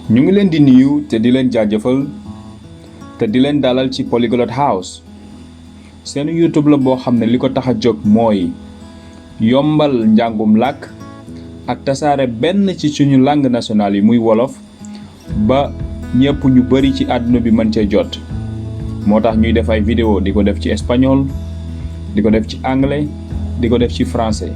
ñu ngi leen di nuyu te di leen jaajëfal te di leen dalal ci Polyglot House seen YouTube la boo xam ne li ko tax a jóg mooy yombal njàngum làkk ak tasaare benn ci suñu langue nationale yi muy wolof ba ñëpp ñu bari ci àdduna bi mën cee jot moo tax ñuy def ay vidéo di ko def ci espagnol di ko def ci anglais di ko def ci français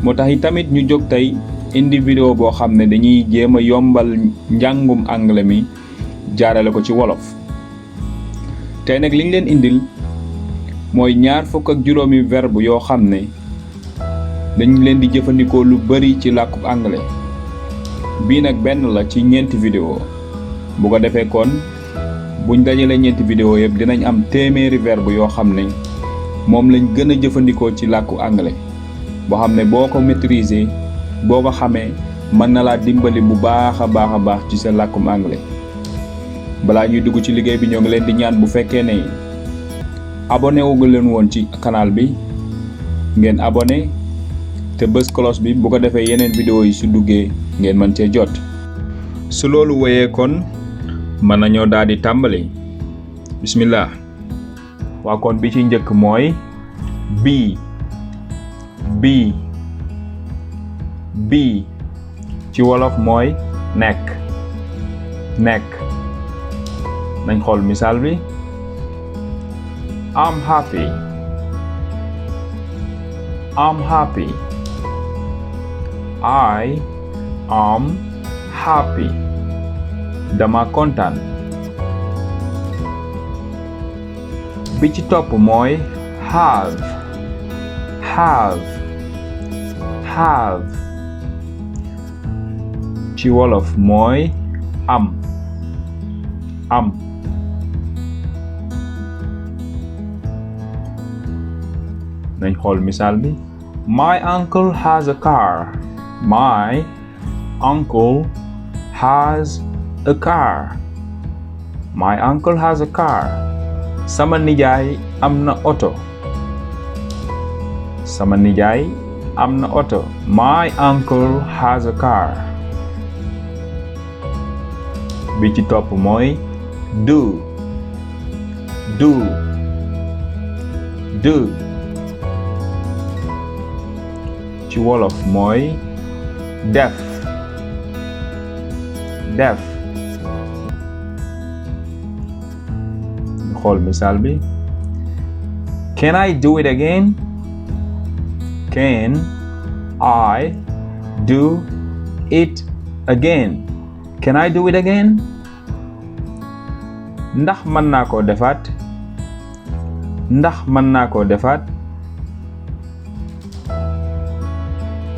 moo tax i tamit ñu jóg tey indi vidéo boo xam ne dañuy jéem a yombal njàngum anglais mi jaarale ko ci wolof tey nag liñ leen indil mooy 25 verbe yoo xam ne dañ leen di jëfandikoo lu bari ci làkkub anglais bii nag benn la ci ñeenti vidéo bu ko defee kon buñ dajalee ñeenti vidéo yëpp dinañ am téeméeri verbe yoo xam ne moom lañ gën a jëfandikoo ci làkku anglais boo xam ne boo ko maîtriser boo ko xamee mën na laa dimbali bu baax a baax ci sa làkkum anglais balaa ñuy dugg ci liggéey bi ñoo ngi leen di ñaan bu fekkee ne abonné wu leen woon ci canal bi ngeen abonné te bës cloche bi bu ko defee yeneen vidéo yi su duggee ngeen mën cee jot su loolu wéyee kon mën nañoo daal di tàmbali bismillah waa kon bi ci njëkk mooy bii ci wolof mooy nekk nañ xool misaal bi I'm happy I am happy dama kontaan bi ci topp mooy have ci wolof mooy am nañ xool misaal bi my uncle has a car sama nijaay am na oto my uncle has a car bi ci topp mooy do ci wolof mooy def xool misaal bi can I do it again ndax mën naa koo defaat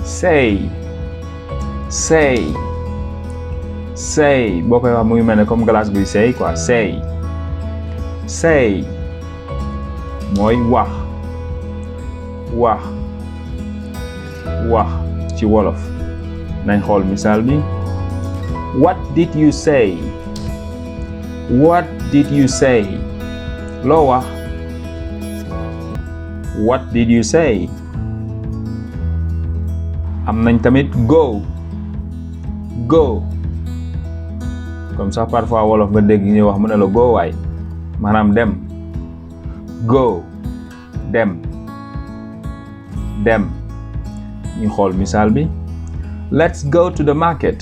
say boo koy wax mu ngi mel ne comme glace buy say quoi say mooy wax ci wolof nañ xool misaal bi what did you say loo wax what did you say am nañ tamit go comme ça parfois wolof nga dégg ñuy wax mu ne la go waay maanaam dem ñu xool misaal bi let's go to the market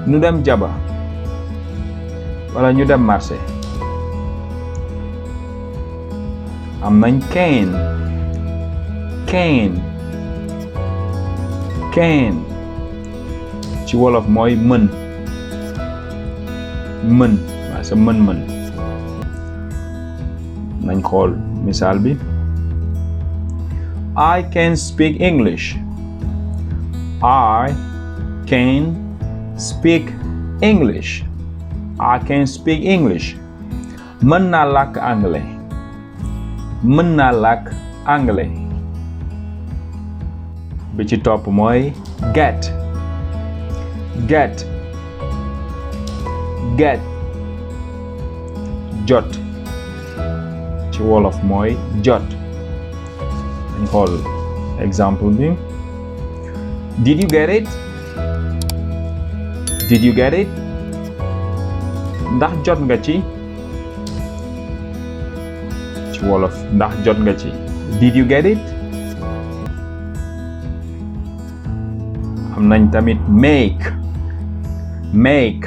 ñu dem jaba wala ñu dem marché am nañ can ci wolof mooy mën waa sa mën nañ xool misaal bi I can speak English mën naa làkk anglais bi ci topp mooy get jot ci wolof mooy jot. dañ xool exemple bi. Did you get it? Did you get it? ndax jot nga ci wolof ndax jot nga ci. Did you get it? am nañ tamit make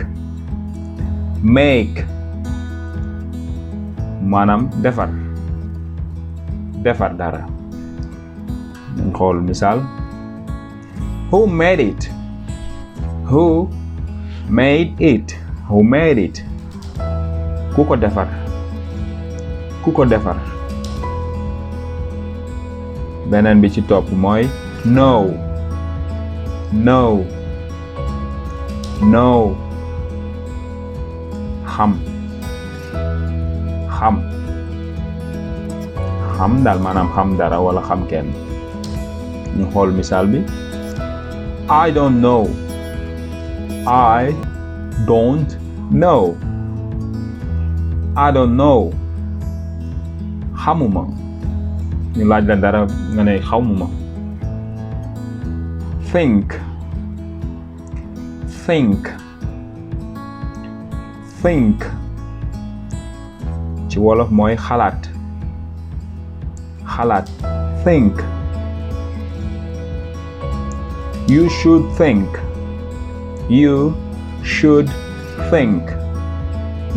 maanaam defar dara. dañ xool misaal. Who made it? Who made it? Who made it? ku ko defar. beneen bi ci topp mooy know xam daal maanaam xam dara wala xam kenn. ñu xool misaal bi. I don't know. xamuma. ñu laaj la dara nga ne xamuma. think ci wolof mooy xalaat. think.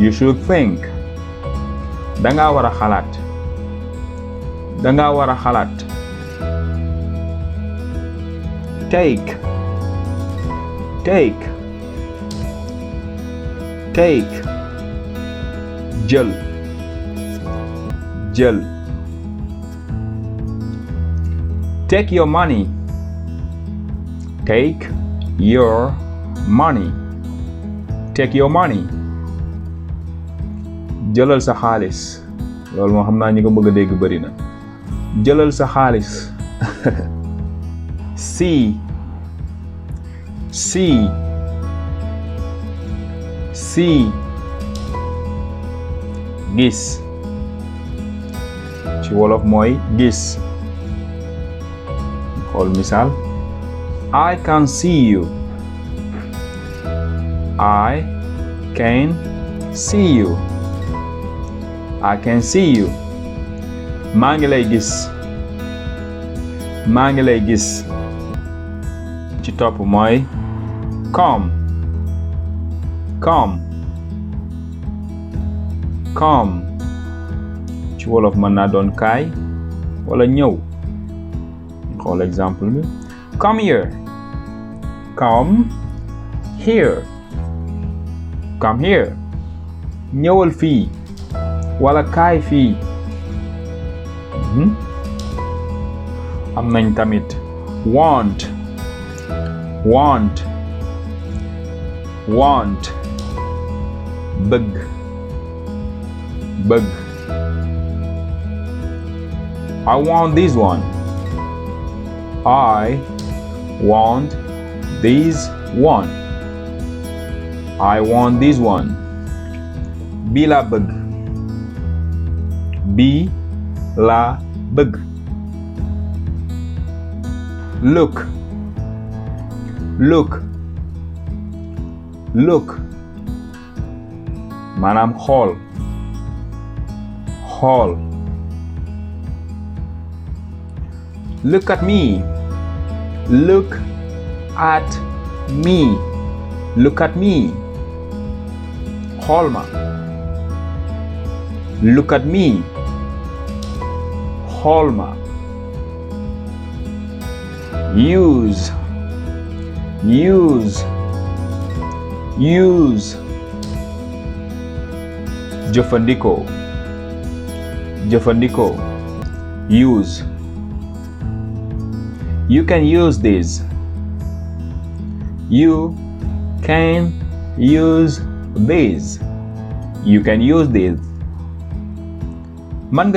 You should think. danga war a xalaat. take. jël. take your money. jëlal sa xaalis. loolu moo xam naa ñi ko bëgg a dégg bari na. jëlal sa xaalis. see gis. ci wolof mooy gis. xool misaal. I can see you. maa ngi lay gis. ci topp mooy come. ci wolof mën naa doon kaay wala ñëw. xool exemple bi. Come here. ñëwal fii wala kaay fii. am nañ tamit want. bëgg. I want this one. bii laa bëgg. look maanaam xool. look at me. xool ma. look at me. xool ma. use. jëfandikoo. use. You can use this. You can use this. man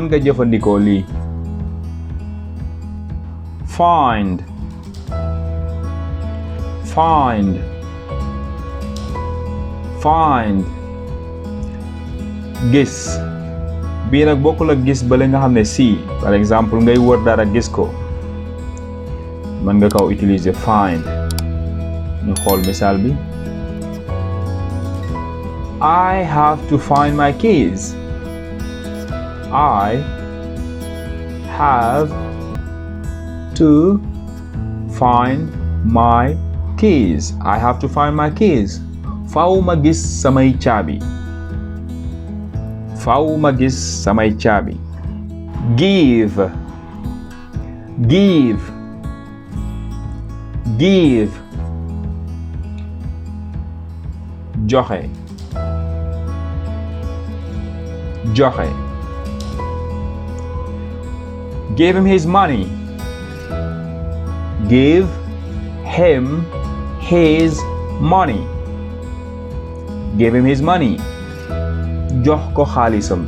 nga jëfandikoo lii. find. gis bii nag bokkul ak gis bale nga xam ne see par exemple ngay wër dara gis ko mën nga kaw utiliser find. ñu xool misaal bi I have to find my keys. I have to find my keys. I have to find my keys. Faaw ma gis samay caabi. Faaw ma gis samay caabi. Give. Give. Give. Joxe. Joxe. Give him his money. Give him his money. Give him his money. Jox ko xaalisam.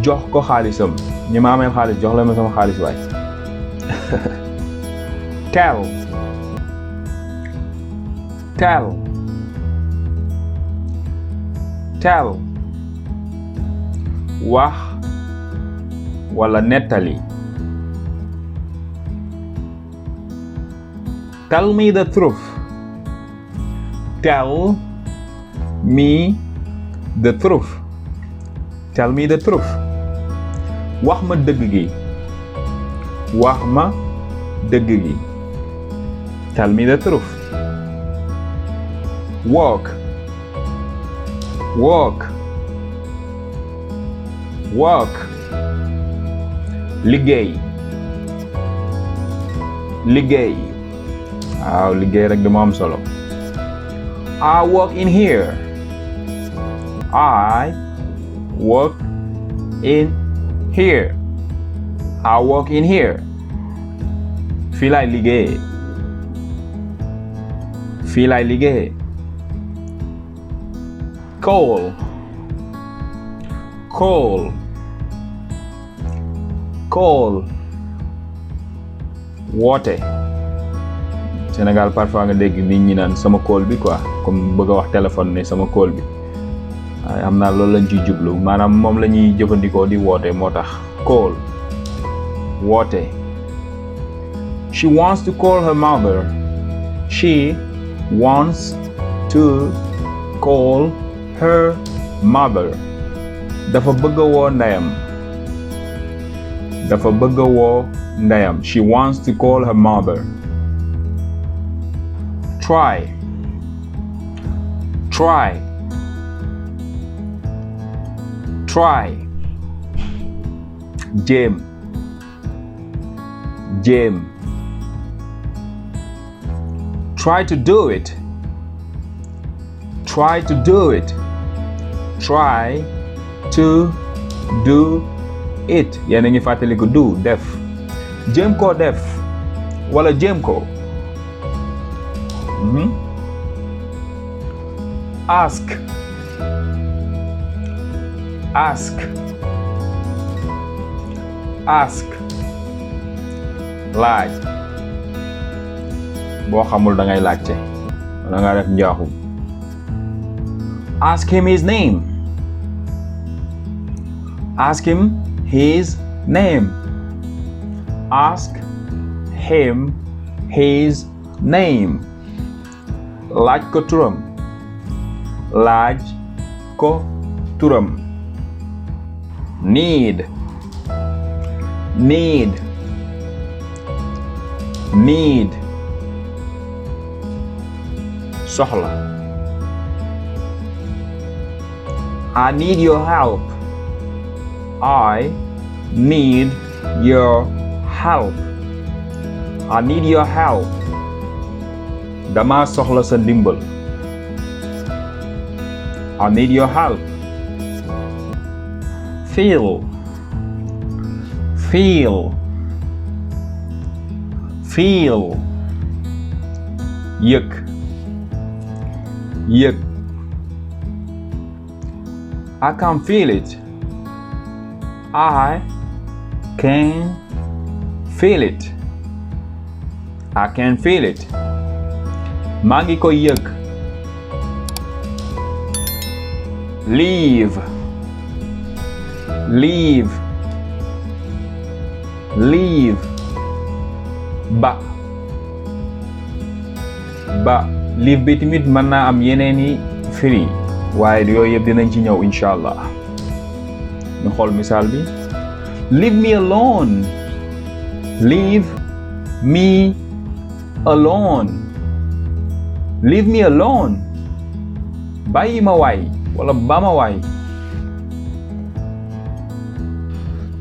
Jox ko xaalisam. ñi ma amee xaalis jox la ma sama xaalis waay. Tell. Tell. Tell. Wax wala nettali. Tell me the truth. Tell me the truth. Tell me the truth. Wax ma dëgg gi. Wax ma dëgg gi. Tell me the truth. Walk. Walk. Walk. Liggéey. Liggéey. waaw liggéey rek dama am solo. I work in here. I work in here. I work in here. Fii laay liggéey. Fii laay liggéey. Call. Call. Call. Woote. Sénégal parfois nga dégg nit ñi naan sama call bi quoi comme bëgg a wax téléphone ne sama call bi waaye am naa loolu lañ ciy jublu maanaam moom la ñuy jëfandikoo di woote moo tax call woote. She wants to call her mother. She wants to call her mother. dafa bëgg a woo ndeyam. dafa bëgg a woo ndeyam. She wants to call her mother. Try. Try. Try. Jéem. Jéem. Try to do it. Try to do it. Try to do it. Yéen a ngi fàttaliku do def. Jéem koo def wala jéem ko. Ask. Ask. Ask. Laaj. boo xamul da ngay laajte wala nga def njaaxum. Ask him his name. Ask him his name. Ask him his name. Laaj ko turam. Laaj ko turam. Need. Need. Need. Soxla. I need your help. I need your help. I need your help. Dama soxla sa ndimbal. I need your help. Feel. Feel. Feel. Yëg. Yëg. I can feel it. I can feel it. I can feel it. Maa ngi koy yëg. leave leave leave ba leave bi tamit mën naa am yeneeni firi waaye yooyu yëpp dinañ ci ñëw incha allah. ñu xool misaal bi leave me alone leave me alone leave me alone bàyyi ma waay wala ba ma waay.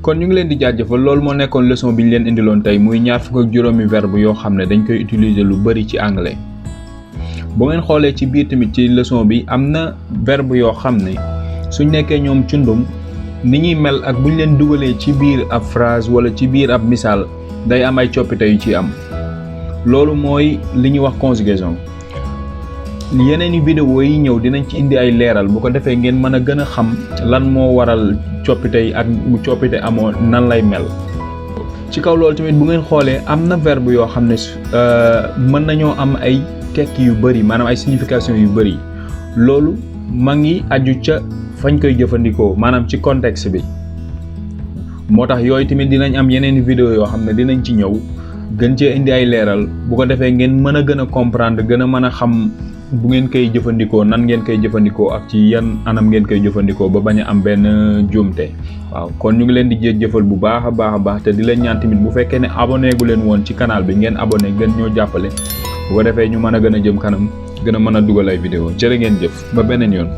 kon ñu ngi leen di jaajëfal loolu moo nekkoon leçon bi ñu leen indiloon tey muy 25 verbe yoo xam ne dañ koy utiliser lu bari ci anglais. bu ngeen xoolee ci biir tamit ci leçon bi am na verbe yoo xam ne suñ nekkee ñoom cundum ni ñuy mel ak buñ leen dugalee ci biir ab phrase wala ci biir ab misaal day am ay coppite yu ci am loolu mooy li ñuy wax conjugaison. yeneen i vidéo yi ñëw dinañ ci indi ay leeral bu ko defee ngeen mën a gën a xam lan moo waral coppite yi ak bu coppite amoo nan lay mel. ci kaw loolu tamit bu ngeen xoolee am na verbe yoo xam ne mën nañoo am ay tekki yu bari maanaam ay signification yu bari loolu ma ngi aju ca fañ koy jëfandikoo maanaam ci contexte bi moo tax yooyu tamit dinañ am yeneen vidéo yoo xam ne dinañ ci ñëw gën cee indi ay leeral bu ko defee ngeen mën a gën a comprendre gën a mën a xam bu ngeen koy jëfandikoo nan ngeen koy jëfandikoo ak ci yan anam ngeen koy jëfandikoo ba bañ a am benn juumte. waaw kon ñu ngi leen di jëfal bu baax a baax te di leen ñaan tamit bu fekkee ne abonné gu leen woon ci canal bi ngeen abonné gën ñoo jàppale bu ko defee ñu mën a gën a jëm kanam gën a mën a dugal ay vidéo jërë ngeen jëf ba beneen yoon.